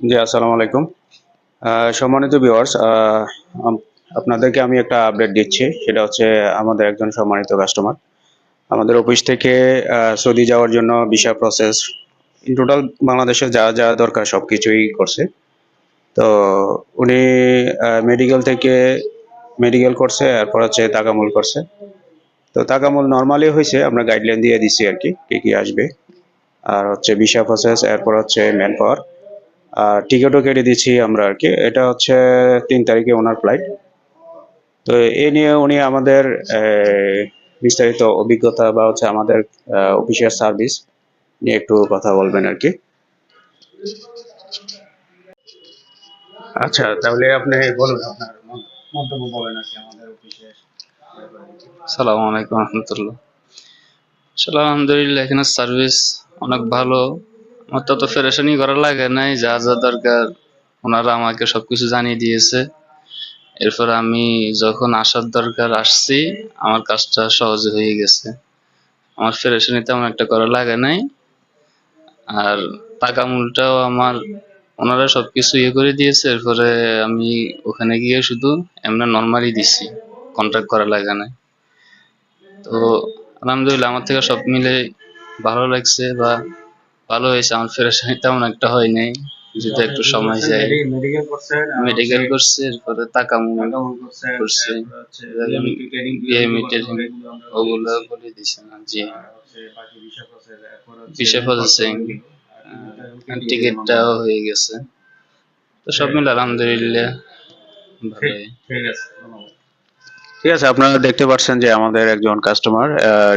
জি, আসসালামু আলাইকুম। সম্মানিত ভিউয়ার্স, আপনাদেরকে আমি একটা আপডেট দিচ্ছি। সেটা হচ্ছে আমাদের একজন সম্মানিত কাস্টমার। আমাদের অফিস থেকে সৌদি যাওয়ার জন্য ভিসা প্রসেস ইন টোটাল বাংলাদেশে যা দরকার সবকিছুই করছে। তো উনি মেডিকেল থেকে মেডিকেল করছে, এরপর হচ্ছে তাকামুল করছে। তো তাকামুল নরমালি হইছে, আমরা গাইডলাইন দিয়ে দিছি আরকি, কি আসবে। আর হচ্ছে ভিসা প্রসেস, এরপর হচ্ছে ম্যান পাওয়ার। আর টিকিটও কেটে দিচ্ছি আমরা আরকি। এটা হচ্ছে ৩ তারিখে উনার ফ্লাইট। তো এ নিয়ে উনি আমাদের বিস্তারিত অভিজ্ঞতা বা হচ্ছে আমাদের অফিসিয়াল সার্ভিস নিয়ে একটু কথা বলবেন আরকি। আচ্ছা, তাহলে আপনি বলুন, আপনার মন্তব্য বলেন আরকি আমাদের অফিসের ব্যাপারে। সালামু আলাইকুম রহমতুল্লাহ। আসলে আলহামদুলিল্লাহ এখানে সার্ভিস অনেক ভালো। আমার তো পেরেশানি করা লাগে নাই, যা যা দরকার ওনারা আমাকে সবকিছু জানিয়ে দিয়েছে। এরপর আমি যখন আসার দরকার আসছি, আমার কাজটা সহজে হয়ে গেছে। আমার পেরেশানি তেমন একটা করা লাগে নাই। আর টাকা-মূলটাও আমার ওনারা সবকিছু করে দিয়েছে। এরপরে আমি ওখানে গিয়ে শুধু এমনি নরমালি দিছি, কন্ট্রাক্ট করা লাগে নাই। তো আলহামদুলিল্লাহ আমার থেকে সব মিলে ভালো লাগছে বা ভালো হয়েছে। আমার পেরেশানি তেমন একটা হয় নাই, যদি আপনি একটু কি সময় করছেন? যায়। মেডিকেল করছেন আর হচ্ছে মেডিকেল করছে, এরপরে তাকামু তাকামুল করছেন, করছে, এরপর হচ্ছে এখন বিএমইটি ট্রেনিং বিএমই যেগুলো করতে ট্রেনিং হবে এগুলো আমরা বলে ওগুলো দিছি। বলে দিছে না। জি, আর হচ্ছে বাকি ভিসা প্রসেস, এরপর হচ্ছে ভিসা ম্যান পাওয়ার তো প্রসেসিং, হয়ে গেল। আর টিকিটটা কেটে দিলাম আমরা। টিকিটটাও হয়ে গেছে। তো সব হ্যাঁ, মিলে আলহামদুলিল্লাহ ঠিক ভালোই। ঠিক আছে, ধন্যবাদ। ঠিক আছে, আপনারা দেখতে পাচ্ছেন যে আমাদের একজন কাস্টমার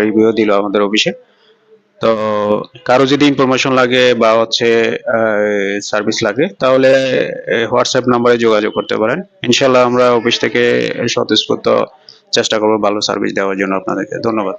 রিভিউ দিল আমাদের অফিসে। তো কারো যদি ইনফরমেশন লাগে বা হচ্ছে সার্ভিস লাগে, তাহলে হোয়াটসঅ্যাপ নাম্বারে যোগাযোগ করতে পারেন। ইনশাল্লাহ আমরা অফিস থেকে স্বতঃস্ফূর্ত চেষ্টা করবো ভালো সার্ভিস দেওয়ার জন্য আপনাদেরকে। ধন্যবাদ।